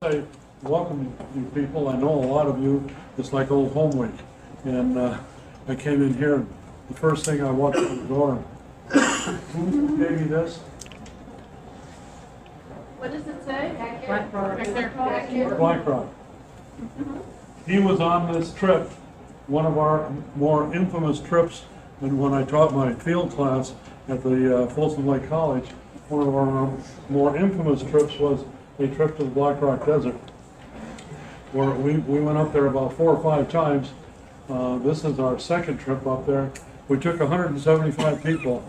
I welcome you people. I know a lot of you. It's like old home week. And I came in here, and the first thing I walked through the door, who gave me this? What does it say? Black Rock. He was on this trip, one of our more infamous trips, and when I taught my field class at the Folsom Lake College, one of our more infamous trips was a trip to the Black Rock Desert, where we went up there about 4 or 5 times. This is our second trip up there. We took 175 people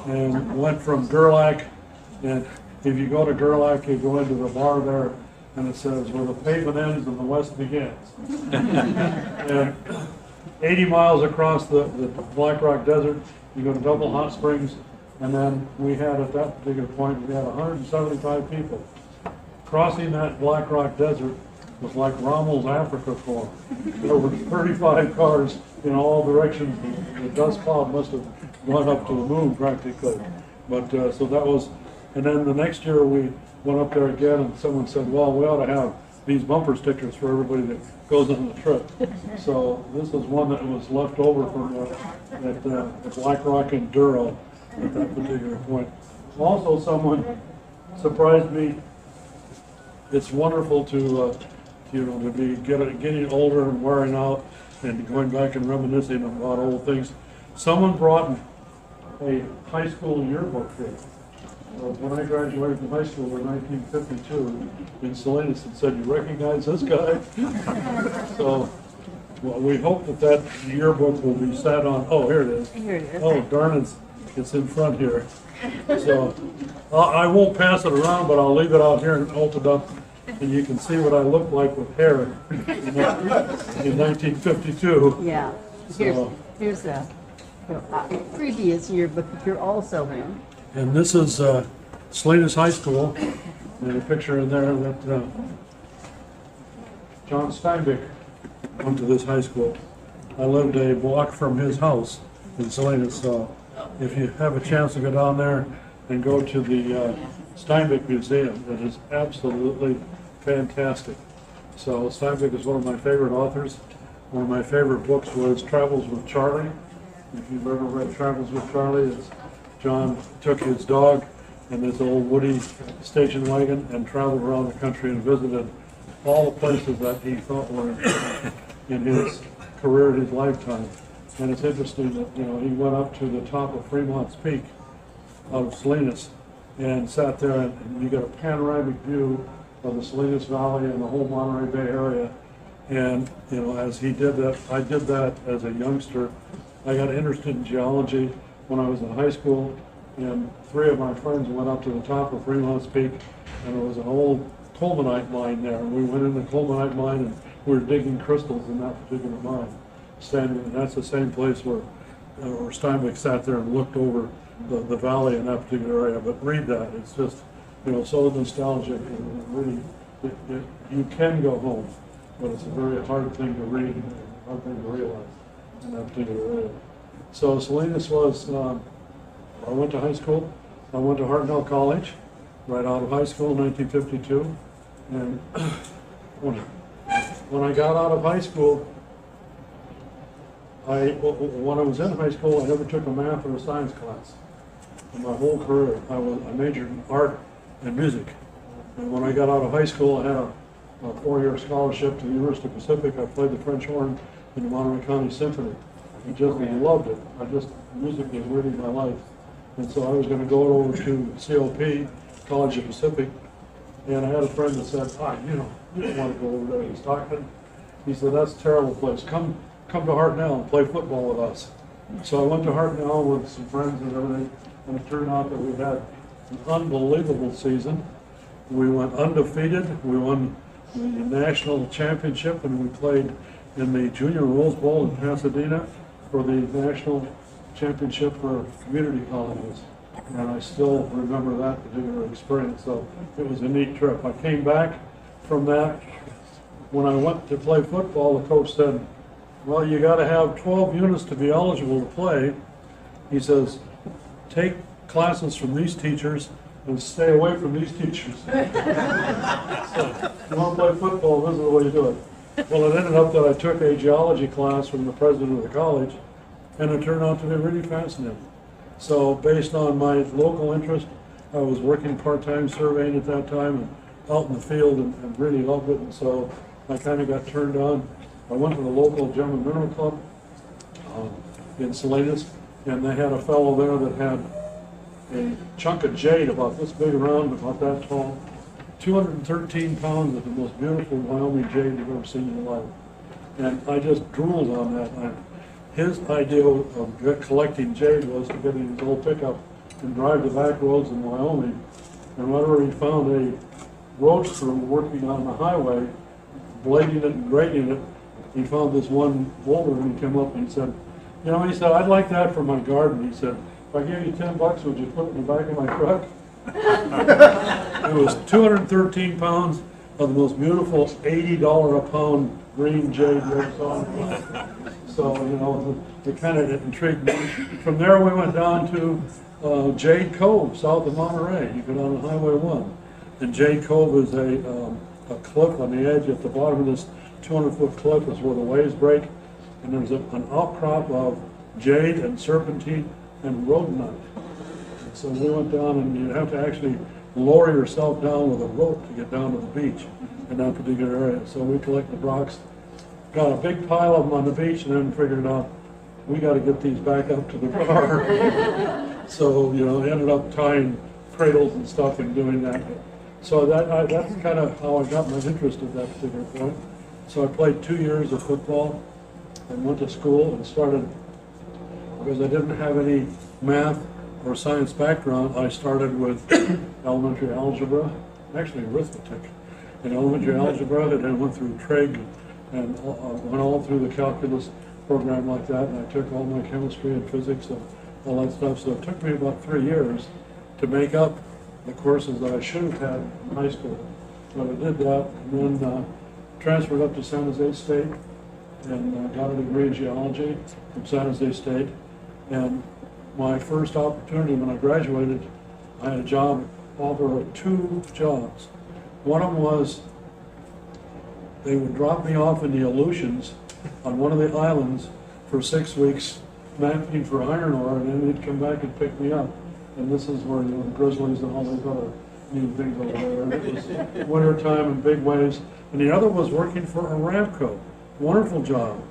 and went from Gerlach, and if you go to Gerlach, you go into the bar there, and it says, where the pavement ends and the west begins. And 80 miles across the Black Rock Desert, you go to Double Hot Springs, and then we had, at that particular point, we had 175 people. Crossing that Black Rock Desert was like Rommel's Africa Corps. There were 35 cars in all directions. The dust cloud must have gone up to the moon practically. But so that was, and then the next year we went up there again, and someone said, well, we ought to have these bumper stickers for everybody that goes on the trip. So this is one that was left over from at Black Rock Enduro at that particular point. Also, someone surprised me. It's wonderful to to be getting older and wearing out and going back and reminiscing about old things. Someone brought a high school yearbook here. When I graduated from high school in 1952 in Salinas, and said, "You recognize this guy?" So, well, we hope that yearbook will be sat on. Oh, here it is. Here it is. Oh, darn it! It's in front here. So I won't pass it around, but I'll leave it out here and hold it up, and you can see what I looked like with hair in 1952. Yeah. So, Here's a previous yearbook that you're also in. and this is Salinas High School, and a picture in there that John Steinbeck went to this high school. I lived a block from his house in Salinas, so if you have a chance to go down there and go to the Steinbeck Museum, it is absolutely fantastic. So Steinbeck is one of my favorite authors. One of my favorite books was Travels with Charlie. If you've ever read Travels with Charlie, it's John took his dog and this old Woody station wagon and traveled around the country and visited all the places that he thought were in his career, his lifetime. And it's interesting that, he went up to the top of Fremont's Peak out of Salinas and sat there, and you get a panoramic view of the Salinas Valley and the whole Monterey Bay area. And, as he did that, I did that as a youngster. I got interested in geology when I was in high school, and 3 of my friends went up to the top of Fremont's Peak, and there was an old colemanite mine there. And we went in the colemanite mine, and we were digging crystals in that particular mine. Standing, and that's the same place where Steinbeck sat there and looked over the valley in that particular area. But read that; it's just so nostalgic, and really, you can go home, but it's a very hard thing to read, and a hard thing to realize in that particular area. So Salinas was. I went to high school. I went to Hartnell College, right out of high school in 1952, and when I got out of high school. When I was in high school, I never took a math or a science class. In my whole career, I majored in art and music. And when I got out of high school, I had a 4-year scholarship to the University of Pacific. I played the French horn in the Monterey County Symphony. I just loved it. Music was really my life. And so I was going to go over to COP, College of Pacific, and I had a friend that said, you don't want to go over there to Stockton. He said, that's a terrible place. Come to Hartnell and play football with us. So I went to Hartnell with some friends and everything, and it turned out that we had an unbelievable season. We went undefeated. We won the national championship, and we played in the Junior Rose Bowl in Pasadena for the national championship for community colleges. And I still remember that particular experience. So it was a neat trip. I came back from that. When I went to play football, the coach said, well, you got to have 12 units to be eligible to play. He says, take classes from these teachers and stay away from these teachers. So, if you want to play football, this is the way you do it. Well, it ended up that I took a geology class from the president of the college, and it turned out to be really fascinating. So based on my local interest, I was working part-time surveying at that time and out in the field and really loved it. And so I kind of got turned on. I went to the local Gem and Mineral Club in Salinas, and they had a fellow there that had a chunk of jade about this big around, about that tall, 213 pounds of the most beautiful Wyoming jade you've ever seen in your life. And I just drooled on that. His idea of collecting jade was to get in his old pickup and drive the back roads in Wyoming. And whenever he found a roadster working on the highway, blading it and grading it, he found this one boulder and he came up and he said, you know, he said, I'd like that for my garden. He said, if I gave you $10, would you put it in the back of my truck? It was 213 pounds of the most beautiful $80 a pound green jade you ever saw. So, you know, it kind of intrigued me. From there, we went down to Jade Cove, south of Monterey. You go down to Highway 1. And Jade Cove is a cliff on the edge. At the bottom of this 200-foot cliff is where the waves break. And there's an outcrop of jade and serpentine and rhodonite. And so we went down, and you have to actually lower yourself down with a rope to get down to the beach in that particular area. So we collected rocks, got a big pile of them on the beach, and then figured out we got to get these back up to the car. So, you know, ended up tying cradles and stuff and doing that. So that's kind of how I got my interest at that particular point. So I played 2 years of football and went to school and started, because I didn't have any math or science background, I started with elementary algebra, actually arithmetic. In elementary algebra, and then went through trig and went all through the calculus program like that, and I took all my chemistry and physics and all that stuff. So it took me about 3 years to make up the courses that I should have had in high school. But I did that, and then transferred up to San Jose State and got a degree in geology from San Jose State. And my first opportunity when I graduated, I had a job offer of 2 jobs. One of them was they would drop me off in the Aleutians on one of the islands for 6 weeks, mapping for iron ore, and then they'd come back and pick me up. And this is where, you know, the grizzlies and all these other neat things over there. And it was winter time and big waves. And the other was working for Aramco. Wonderful job.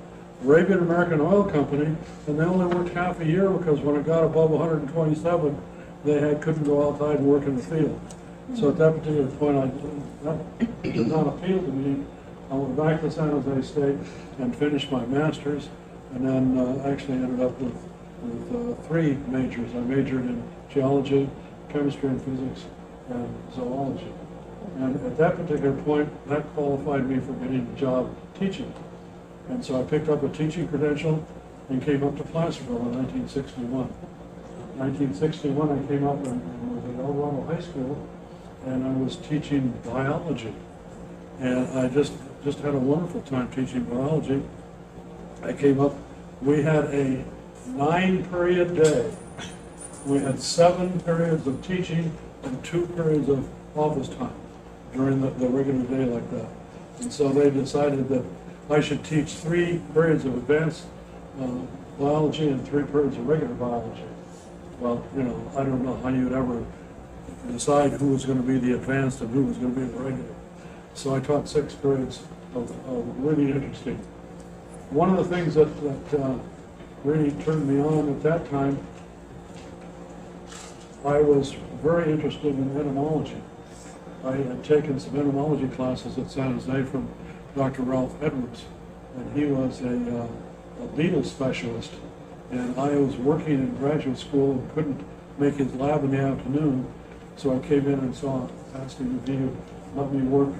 Arabian American Oil Company, and they only worked half a year because when it got above 127, they couldn't go outside and work in the field. So at that particular point, that did not appeal to me. I went back to San Jose State and finished my master's, and then actually ended up with 3 majors. I majored in geology, chemistry and physics, and zoology. And at that particular point, that qualified me for getting a job teaching. And so I picked up a teaching credential and came up to Placerville in 1961. 1961, I came up and was at El Ramo High School, and I was teaching biology. And I just had a wonderful time teaching biology. I came up, we had a 9-period day. We had 7 periods of teaching and 2 periods of office time during the regular day like that. And so they decided that I should teach 3 periods of advanced biology and 3 periods of regular biology. Well, you know, I don't know how you'd ever decide who was going to be the advanced and who was going to be the regular. So I taught 6 periods of really interesting. One of the things that really turned me on at that time, I was very interested in entomology. I had taken some entomology classes at San Jose from Dr. Ralph Edwards, and he was a beetle specialist. And I was working in graduate school and couldn't make his lab in the afternoon, so I came in and asked him if he would let me work,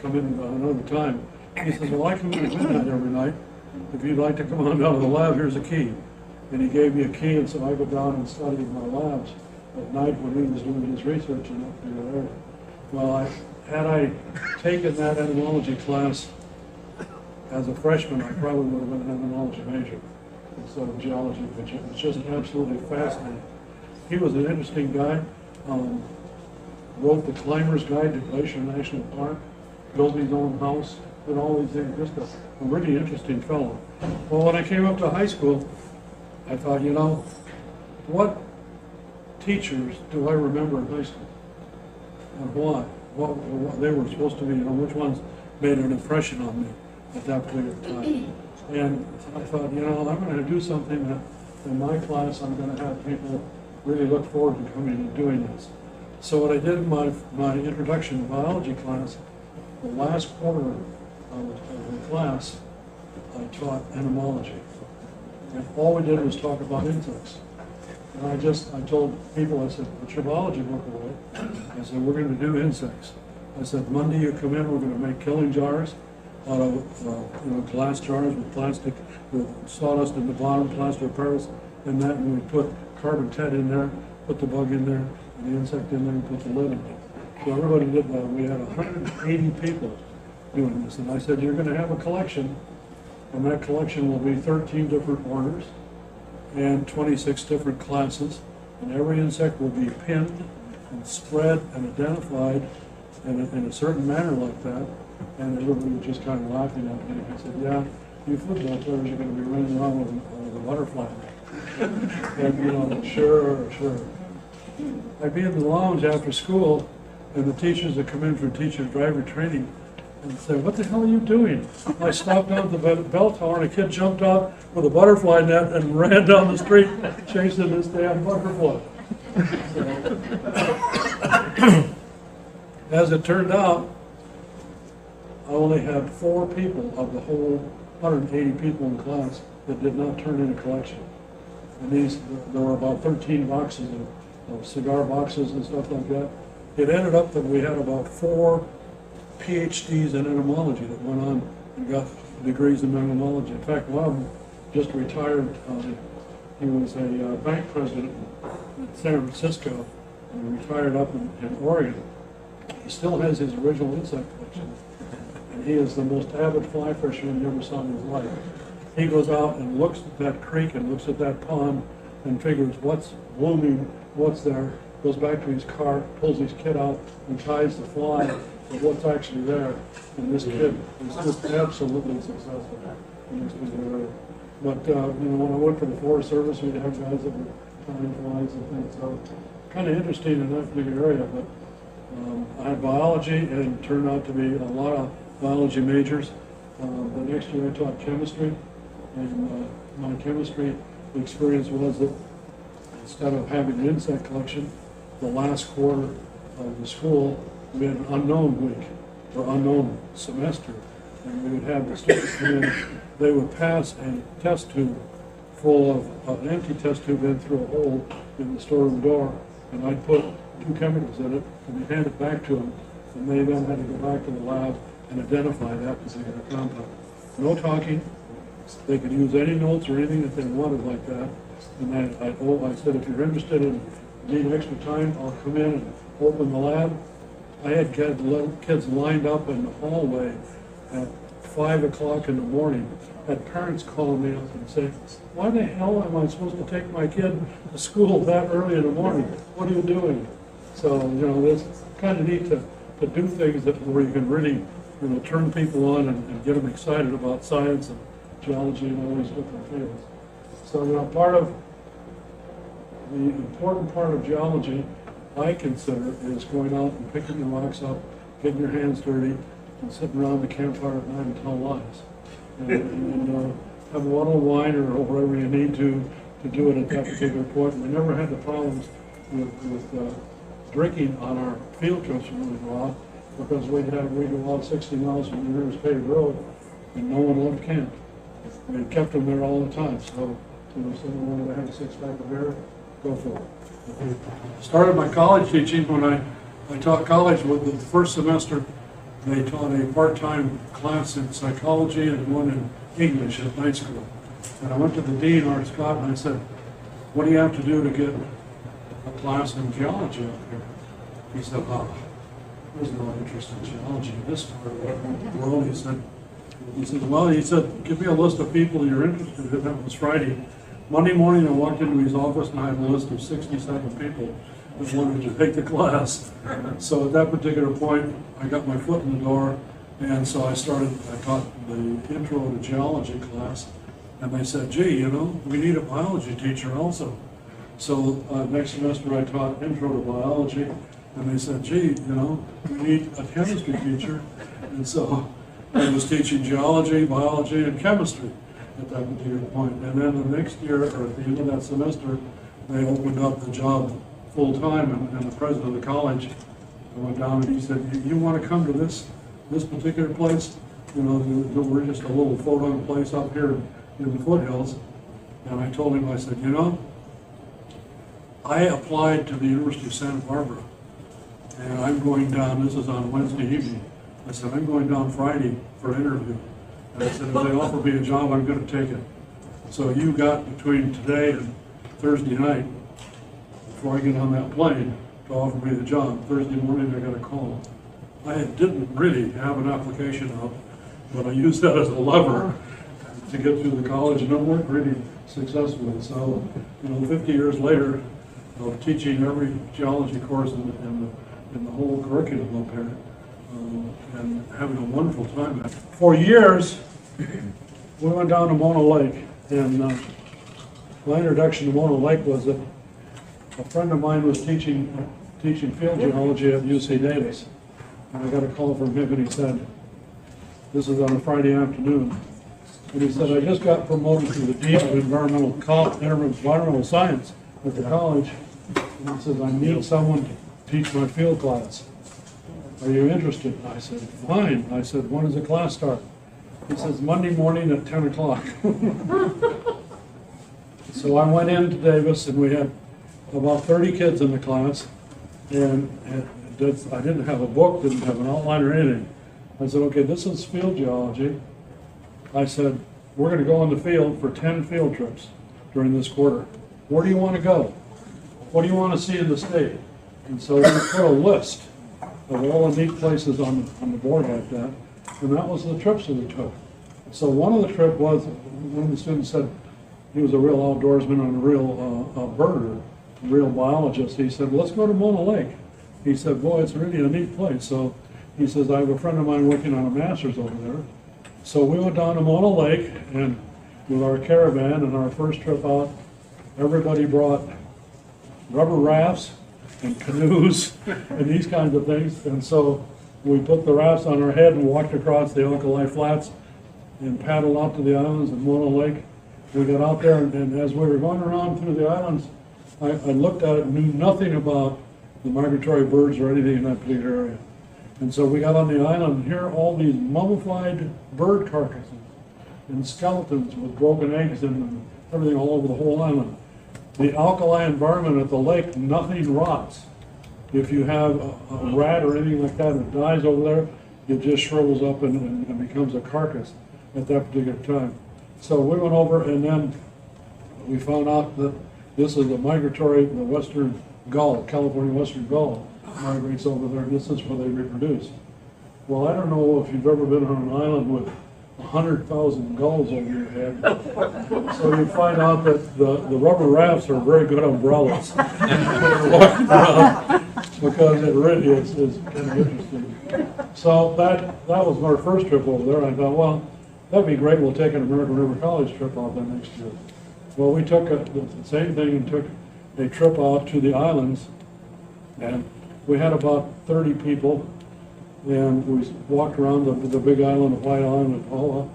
come in another time. He said, well, I come in at midnight every night. If you'd like to come on down to the lab, here's a key. And he gave me a key, and so I go down and study in my labs at night when he was doing his research in that particular area. Well, had I taken that entomology class as a freshman, I probably would have been an entomology major instead of geology, which was just absolutely fascinating. He was an interesting guy. wrote the Climber's Guide to Glacier National Park, built his own house, and all these things, just a really interesting fellow. Well, when I came up to high school, I thought, you know, what teachers do I remember in high school? And why? What they were supposed to be, you know, which ones made an impression on me at that particular time. And I thought, you know, I'm going to do something that in my class I'm going to have people really look forward to coming and doing this. So what I did in my introduction to biology class, the last quarter of the class, I taught entomology. And all we did was talk about insects. And I told people, I said, put your biology book away. I said, we're going to do insects. I said, Monday you come in, we're going to make killing jars out of glass jars with plastic, with sawdust in the bottom, plaster of Paris, and that, and we put carbon tet in there, put the bug in there, and the insect in there, and put the lid in there. So everybody did that. We had 180 people doing this. And I said, you're going to have a collection, and that collection will be 13 different orders and 26 different classes, and every insect will be pinned and spread and identified in a certain manner like that. And everybody was just kind of laughing at me. I said, yeah, you football players are going to be running around with a butterfly. And, you know, sure. I'd be in the lounge after school, and the teachers would come in for teacher driver training and say, what the hell are you doing? I stopped down at the bell tower, and a kid jumped out with a butterfly net and ran down the street chasing this damn butterfly. So, as it turned out, I only had 4 people of the whole 180 people in class that did not turn in a collection. And there were about 13 boxes of cigar boxes and stuff like that. It ended up that we had about 4 PhDs in entomology that went on and got degrees in entomology. In fact, one of them just retired. He was a bank president in San Francisco and retired up in Oregon. He still has his original insect collection. And he is the most avid fly fisherman you ever saw in his life. He goes out and looks at that creek and looks at that pond and figures what's blooming, what's there, goes back to his car, pulls his kit out and ties the fly with what's actually there. And this kid is just absolutely successful in this particular area. But when I went for the Forest Service, we'd have guys that were tying flies and things. So kind of interesting in that particular area. But I had biology, and it turned out to be a lot of biology majors. The next year I taught chemistry, and my chemistry experience was that instead of having an insect collection, the last quarter of the school, we had an unknown week, or unknown semester, and we would have the students come in, they would pass a test tube full of an empty test tube in through a hole in the storeroom door, and I'd put 2 chemicals in it, and we'd hand it back to them, and they then had to go back to the lab and identify that particular compound. No talking. They could use any notes or anything that they wanted like that. And I said, if you're interested in need extra time, I'll come in and open the lab. I had kids lined up in the hallway at 5 o'clock in the morning. Had parents calling me up and saying, why the hell am I supposed to take my kid to school that early in the morning? What are you doing? So, it's kind of neat to do things where you can really, turn people on and get them excited about science and geology and all these different fields. So, part of the important part of geology, I consider, is going out and picking the rocks up, getting your hands dirty, and sitting around the campfire at night and tell lies. And have a bottle of wine or whatever you need to do it at that particular point. We never had the problems with drinking on our field trips when we go out, because we'd go out 60 miles from the nearest paved road, and no one left camp. We kept them there all the time. So, if someone wanted to have a 6-pack of beer, go for it. Started my college teaching when I taught college. With the first semester, they taught a part-time class in psychology and one in English at night school. And I went to the dean, Art Scott, and I said, what do you have to do to get a class in geology up here? He said, there's no interest in geology in this part of the world. He said, give me a list of people you're interested in. That was Friday. Monday morning, I walked into his office and I had a list of 67 people that wanted to take the class. So at that particular point, I got my foot in the door, and so I taught the intro to geology class, and they said, gee, you know, we need a biology teacher also. So next semester I taught intro to biology, and they said, gee, you know, we need a chemistry teacher. And so I was teaching geology, biology, and chemistry at that particular point. And then the next year, or at the end of that semester, they opened up the job full-time, and the president of the college went down and he said, you want to come to this particular place? You know, we're just a little photon place up here in the foothills. And I told him, I said, you know, I applied to the University of Santa Barbara, and I'm going down, this is on Wednesday evening. I said, I'm going down Friday for an interview. And I said, if they offer me a job, I'm going to take it. So you got between today and Thursday night, before I get on that plane, to offer me the job. Thursday morning, I got a call. I didn't really have an application out, but I used that as a lever to get through the college, and it worked really successfully. So, you know, 50 years later of teaching every geology course in the whole curriculum up here, and having a wonderful time. For years, we went down to Mona Lake, and my introduction to Mona Lake was that a friend of mine was teaching field geology at UC Davis, and I got a call from him, and he said, this is on a Friday afternoon, and he said, I just got promoted to the Dean of Environmental Science at the college, and he says, I need someone to teach my field class. Are you interested? And I said, fine. I said, when does the class start? He says, Monday morning at 10 o'clock. So I went into Davis, and we had about 30 kids in the class, and I didn't have a book, didn't have an outline or anything. I said, okay, this is field geology. I said, we're going to go in the field for 10 field trips during this quarter. Where do you want to go? What do you want to see in the state? And so we put a list of all the neat places on the board like that, and that was the trips that we took. So one of the trip was, one of the students said he was a real outdoorsman and a real birder, a real biologist. He said, let's go to Mona Lake. He said, boy, it's really a neat place. So he says, I have a friend of mine working on a master's over there. So we went down to Mona Lake, and with our caravan and our first trip out, everybody brought rubber rafts and canoes and these kinds of things. And so we put the rafts on our head and walked across the Alkali Flats and paddled out to the islands of Mona Lake. We got out there, and as we were going around through the islands, I looked at it and knew nothing about the migratory birds or anything in that particular area. And so we got on the island, and here are all these mummified bird carcasses and skeletons with broken eggs and everything all over the whole island. The alkali environment at the lake, nothing rots. If you have a rat or anything like that that dies over there, it just shrivels up and becomes a carcass at that particular time. So we went over, and then we found out that this is the migratory, the western gull, California western gull, migrates over there, and this is where they reproduce. Well, I don't know if you've ever been on an island with 100,000 gulls over your head. So you find out that the rubber rafts are very good umbrellas when you're walking around, because it really is kind of interesting. So that was our first trip over there. I thought, well, that'd be great. We'll take an American River College trip out there next year. Well, we took the same thing and took a trip out to the islands, and we had about 30 people, and we walked around the big island of White Island and Paula,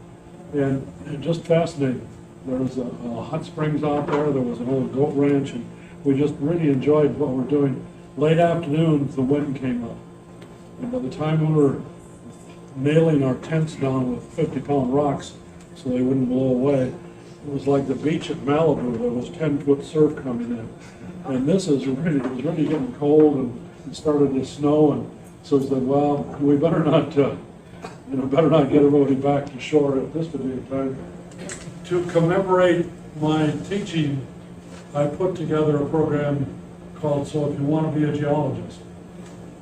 and it just fascinating. There was a hot springs out there, there was an old goat ranch, and we just really enjoyed what we're doing. Late afternoon, the wind came up, and by the time we were nailing our tents down with 50-pound rocks so they wouldn't blow away, it was like the beach at Malibu. There was 10-foot surf coming in, and it was really getting cold, and it started to snow, and so we said, well, we better not get everybody back to shore at this particular time. To commemorate my teaching, I put together a program called So If You Want to Be a Geologist.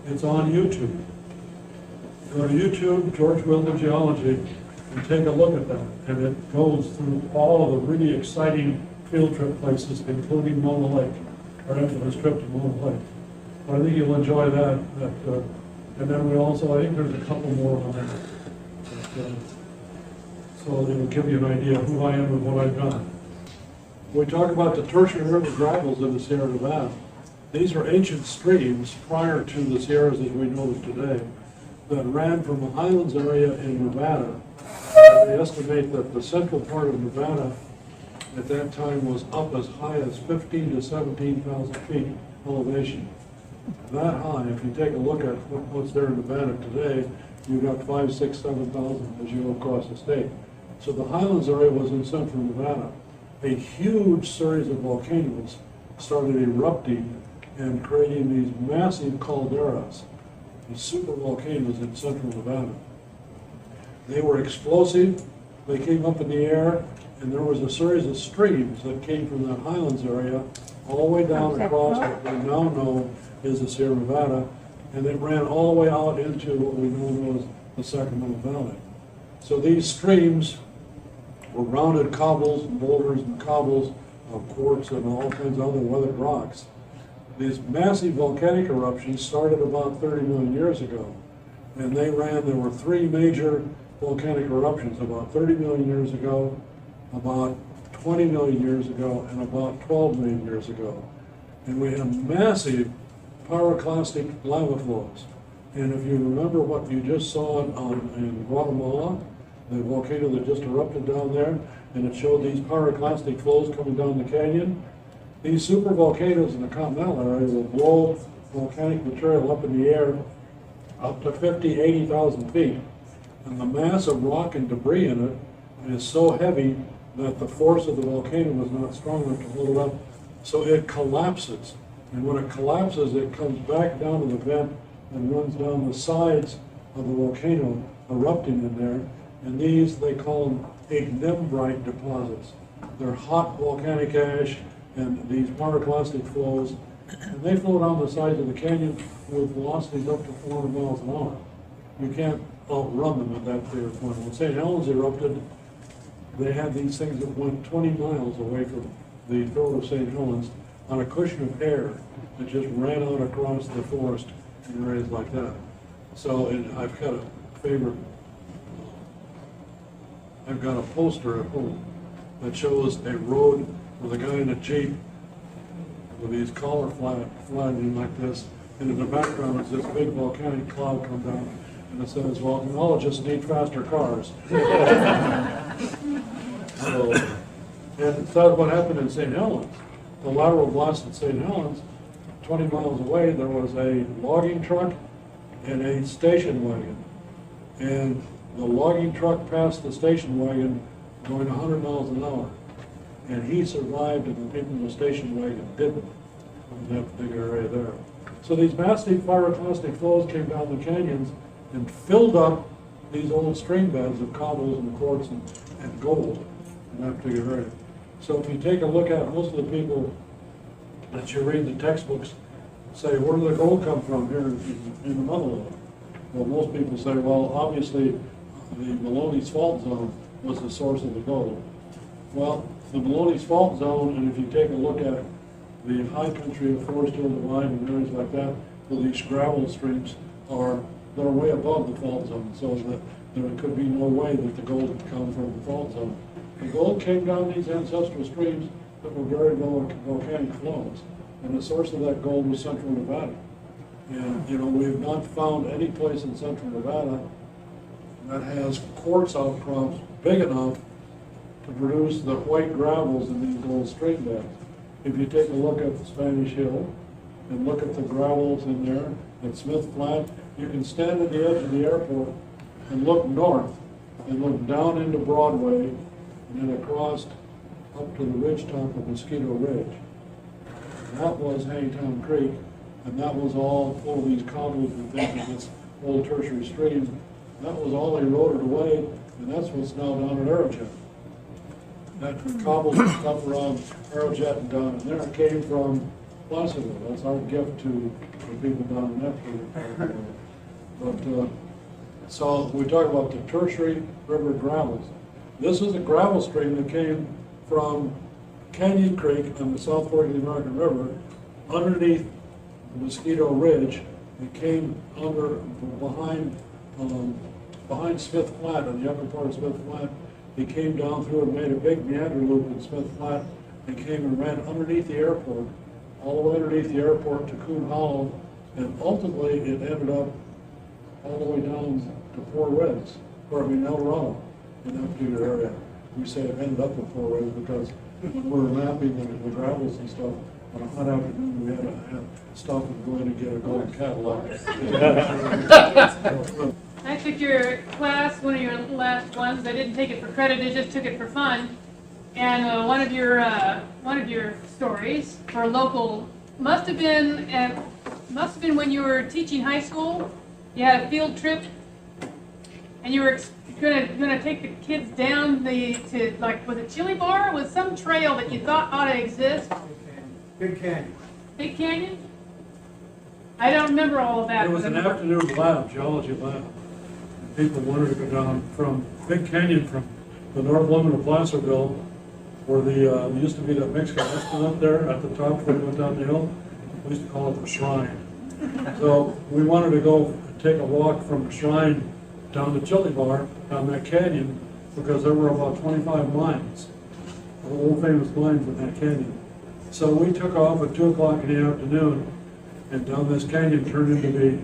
It's on YouTube. Go to YouTube, George Wheeldon Geology, and take a look at that. And it goes through all of the really exciting field trip places, including Mona Lake, our infamous trip to Mona Lake. I think you'll enjoy that. And then we also, I think there's a couple more on there. So it'll give you an idea of who I am and what I've done. We talk about the tertiary river gravels in the Sierra Nevada. These are ancient streams prior to the Sierras as we know them today that ran from the highlands area in Nevada. They estimate that the central part of Nevada at that time was up as high as 15 to 17,000 feet elevation. That high, if you take a look at what's there in Nevada today, you've got 5, 6, 7,000 as you go across the state. So the highlands area was in central Nevada. A huge series of volcanoes started erupting and creating these massive calderas, these super volcanoes in central Nevada. They were explosive, they came up in the air, and there was a series of streams that came from that highlands area all the way down across what we now know is the Sierra Nevada, and it ran all the way out into what we know as the Sacramento Valley. So these streams were rounded cobbles and boulders and cobbles of quartz and all kinds of other weathered rocks. These massive volcanic eruptions started about 30 million years ago, and there were three major volcanic eruptions about 30 million years ago, about 20 million years ago, and about 12 million years ago. And we have massive pyroclastic lava flows. And if you remember what you just saw in Guatemala, the volcano that just erupted down there, and it showed these pyroclastic flows coming down the canyon, these super volcanoes in the continental area will blow volcanic material up in the air up to 50, 80,000 feet. And the mass of rock and debris in it is so heavy that the force of the volcano was not strong enough to hold it up, so it collapses. And when it collapses, it comes back down to the vent and runs down the sides of the volcano, erupting in there. And these, they call them ignimbrite deposits. They're hot volcanic ash and these pyroclastic flows, and they flow down the sides of the canyon with velocities up to 400 miles an hour. You can't outrun them at that particular point. When St. Helens erupted, they had these things that went 20 miles away from the throat of St. Helens on a cushion of air that just ran out across the forest in areas like that. So I've got a favorite, I've got a poster at home that shows a road with a guy in a Jeep with these collar flattening like this, and in the background is this big volcanic cloud come down, and it says, well, geologists need faster cars. So, and that's what happened in St. Helens. The lateral blast at St. Helens, 20 miles away, there was a logging truck and a station wagon. And the logging truck passed the station wagon going 100 miles an hour. And he survived, and the people in the station wagon didn't in that big area there. So these massive pyroclastic flows came down the canyons and filled up these old stream beds of cobbles and quartz and gold in that particular area. So if you take a look at most of the people that you read the textbooks say, where did the gold come from here in the motherland? Well, most people say, well, obviously the Maloney's Fault Zone was the source of the gold. Well, the Maloney's Fault Zone, and if you take a look at the high country of Forest Hill Divide and areas like that, where these gravel streams they're way above the fault zone, so that there could be no way that the gold would come from the fault zone. The gold came down these ancestral streams that were very low volcanic flows, and the source of that gold was central Nevada. And you know, we've not found any place in central Nevada that has quartz outcrops big enough to produce the white gravels in these old stream beds. If you take a look at the Spanish Hill and look at the gravels in there at Smith Flat, you can stand at the edge of the airport and look north and look down into Broadway and then across up to the ridge top of Mosquito Ridge. That was Hangtown Creek, and that was all full of these cobbles and things in this old tertiary stream. That was all eroded away, and that's what's now down at Aerojet. That cobbles and stuff around Aerojet and down in there came from Placerville. That's our gift to the people down in that area. But so we talk about the tertiary river gravels. This is a gravel stream that came from Canyon Creek on the South Fork of the American River underneath the Mosquito Ridge, and came under, behind Smith Flat, on the upper part of Smith Flat. He came down through and made a big meander loop in Smith Flat, and came and ran underneath the airport, all the way underneath the airport to Coon Hollow, and ultimately it ended up all the way down to Four Reds, or I mean El Dorado, in that particular area. We say it ended up at Four Reds because we're mapping the gravels and stuff. On a hot afternoon, we had to stop and go in and get a golden Cadillac. I took your class, one of your last ones. I didn't take it for credit, I just took it for fun. And one of your stories for a local must have been when you were teaching high school. You had a field trip, and you were gonna take the kids down to like, was it Chili Bar? Was some trail that you thought ought to exist? Big Canyon. Big Canyon? I don't remember all of that. It was an afternoon lab, geology lab. People wanted to go down from Big Canyon, from the north limit of Placerville, where there used to be that Mexican restaurant up there at the top before you went down the hill. We used to call it the Shrine. So we wanted to go take a walk from the Shrine down to Chili Bar, down that canyon, because there were about 25 mines, old famous mines in that canyon. So we took off at 2 o'clock in the afternoon, and down this canyon turned into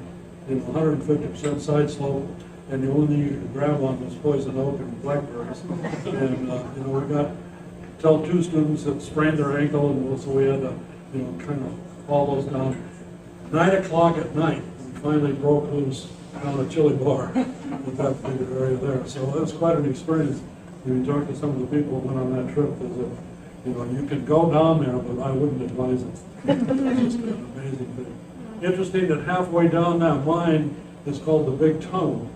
be 150% side slope, and the only thing you could grab on was poison oak and blackberries. And we got tell 2 students that sprained their ankle, and so we had to kind of haul those down. 9 o'clock at night, we finally broke loose down at Chili Bar with that particular area there. So it was quite an experience. When you talk to some of the people who went on that trip, is that you can go down there, but I wouldn't advise it. It's just an amazing thing. Interesting that halfway down that mine is called the Big Tunnel.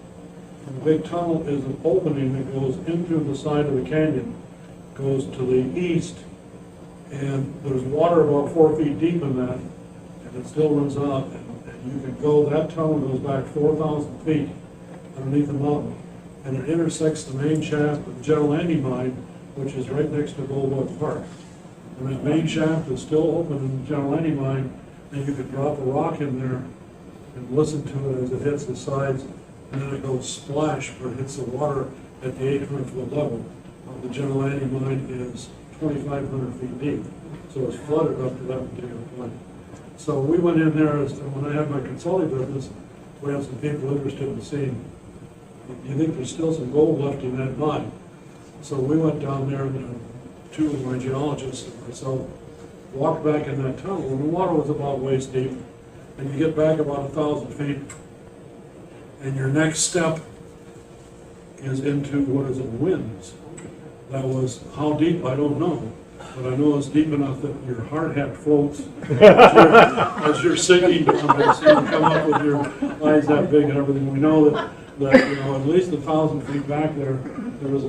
And the Big Tunnel is an opening that goes into the side of the canyon, goes to the east, and there's water about 4 feet deep in that, and it still runs out, and you can go, that tunnel goes back 4,000 feet underneath the mountain, and it intersects the main shaft of the Geologist mine, which is right next to Goldwood Park. And that main shaft is still open in the Geologist mine, and you could drop a rock in there and listen to it as it hits the sides, and then it goes splash, but it hits the water at the 800-foot level. The Geologist mine is 2,500 feet deep, so it's flooded up to that particular point. So we went in there, when I had my consulting business, we had some people interested in seeing, do you think there's still some gold left in that mine? So we went down there, and 2 of my geologists and myself walked back in that tunnel, and the water was about waist deep, and you get back about 1,000 feet, and your next step is into what is it, winds. That was how deep, I don't know, but I know it's deep enough that your hard hat floats as you're sinking down there, so you come up with your eyes that big and everything. We know that at least 1,000 feet back there was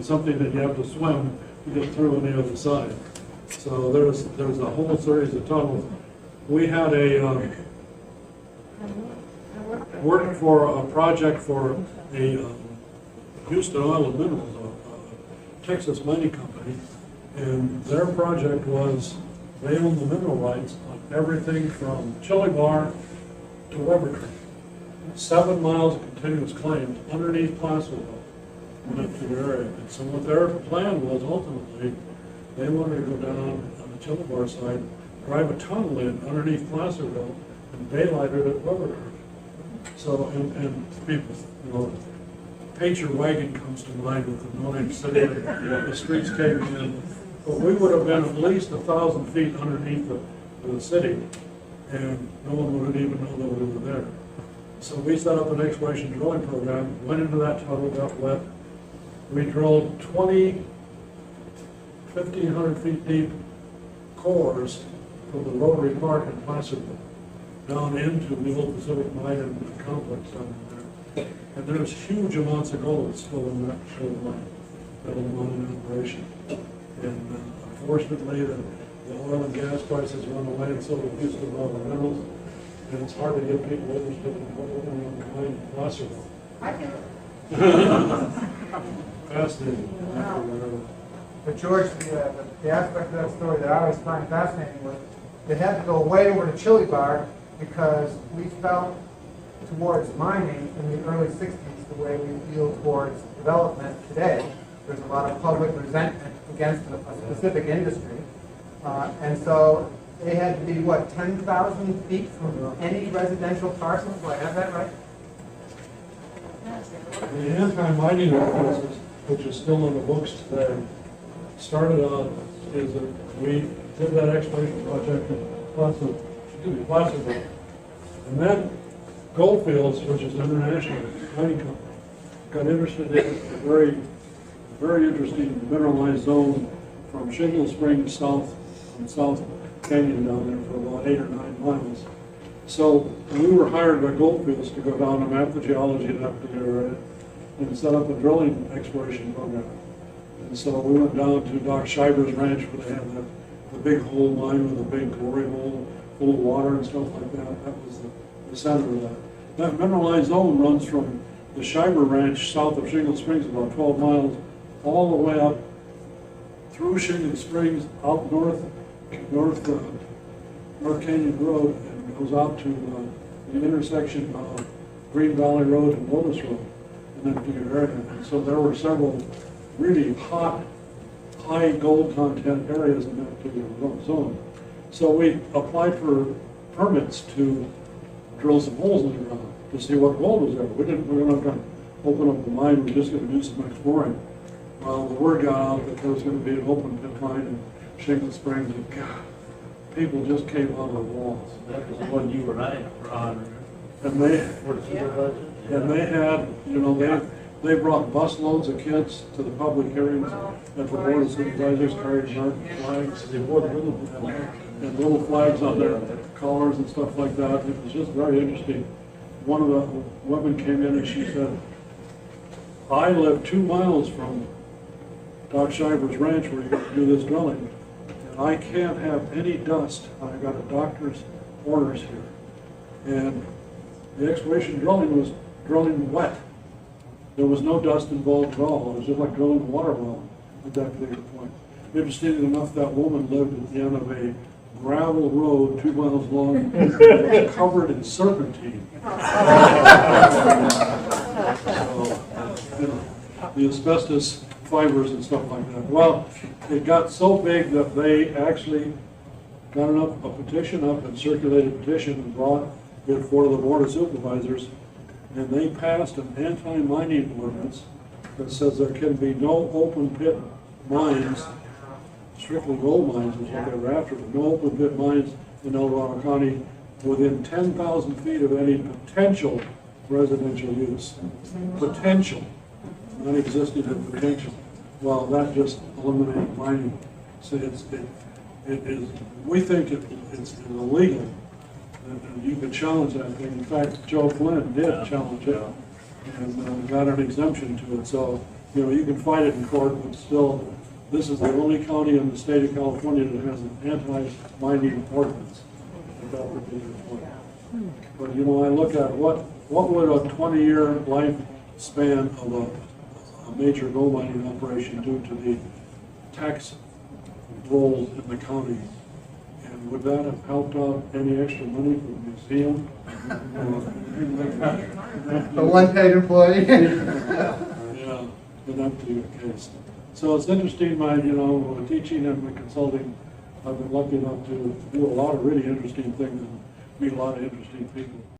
something that you have to swim to get through on the other side. So there's a whole series of tunnels. We had worked for a project for a Houston Oil and Minerals, a Texas mining company, and their project was they own the mineral rights on everything from Chili Bar to Weber Creek. 7 miles of continuous claims underneath Placerville in that particular area. And so what their plan was ultimately, they wanted to go down on the Chili Bar side, drive a tunnel in underneath Placerville, and daylight it at Weber Creek. So, and people, Pager Wagon comes to mind with the no-name city, the streets caving in. But we would have been at least 1,000 feet underneath the city, and no one would even know that we were there. So we set up an exploration drilling program, went into that tunnel, got wet. We drilled 1,500 feet deep cores from the Rotary Park in Placerville down into the old Pacific Mine and complex down there. And there's huge amounts of gold still in that mine, that old mine operation. And unfortunately, the oil and gas prices run away, and so do Houston Oil and Minerals. And it's hard to get people interested in what we're doing on the mine in Placerville. Fascinating. Wow. But George, the aspect of that story that I always find fascinating was It had to go way over to Chili Bar because we felt towards mining in the early 60s the way we feel towards development today. There's a lot of public resentment against a specific industry. And so they had to be, what, 10,000 feet from any residential parcel? Do I have that right? The anti-mining ordinances, which is still in the books today, started out is that we did that exploration project in Placerville. And then Goldfields, which is an international mining company, got interested in a very interesting mineralized zone from Shingle Springs south and South Canyon down there for about 8 or 9 miles. So we were hired by Goldfields to go down and map the geology and up the area and set up a drilling exploration program. And so we went down to Doc Shiver's ranch where they have the big hole mine with a big glory hole full of water and stuff like that. That was the center of that. That mineralized zone runs from the Shiver Ranch south of Shingle Springs, about 12 miles, all the way up through Shingle Springs, out north Canyon Road, and goes out to the intersection of Green Valley Road and Lotus Road, and then to your area. And so there were several really high gold content areas in that particular zone. So we applied for permits to drill some holes in the ground to see what gold was there. We were not going to open up the mine, we were just going to do some exploring. Well, the word got out that there was going to be an open pit mine in Shingle Springs, and God, people just came out of the walls. That was the one you were on. And they For the supervisor? And they had, you know, they brought busloads of kids to the public hearings at the Board of Supervisors, carried American flags. They wore the and little flags on their collars and stuff like that. It was just very interesting. One of the women came in and she said, I live 2 miles from Doc Shiver's ranch where you're going to do this drilling, and I can't have any dust. I've got a doctor's orders here. And the excavation drilling was drilling wet. There was no dust involved at all. It was just like drilling a water well at that particular point. Interesting enough, that woman lived at the end of a gravel road 2 miles long, covered in serpentine. So, you know, the asbestos fibers and stuff like that. Well, it got so big that they actually got a petition up and circulated a petition and brought it before the Board of Supervisors, and they passed an anti-mining ordinance that says there can be no open pit mines, strictly gold mines is what they were after, but no open pit mines in El Dorado County within 10,000 feet of any potential residential use. Potential, not existing and potential. Well, that just eliminated mining. So it is, we think it's illegal. And you can challenge that thing. In fact, Joe Flynn did challenge it and got an exemption to it. So, you know, you can fight it in court, but still, this is the only county in the state of California that has an anti-mining ordinance at that particular point. But, you know, I look at what would a 20-year lifespan of a major gold mining operation do to the tax rolls in the county? And would that have helped out any extra money for the museum? The one paid employee. Yeah, would that be the case? So it's interesting, you know, teaching and consulting, I've been lucky enough to do a lot of really interesting things and meet a lot of interesting people.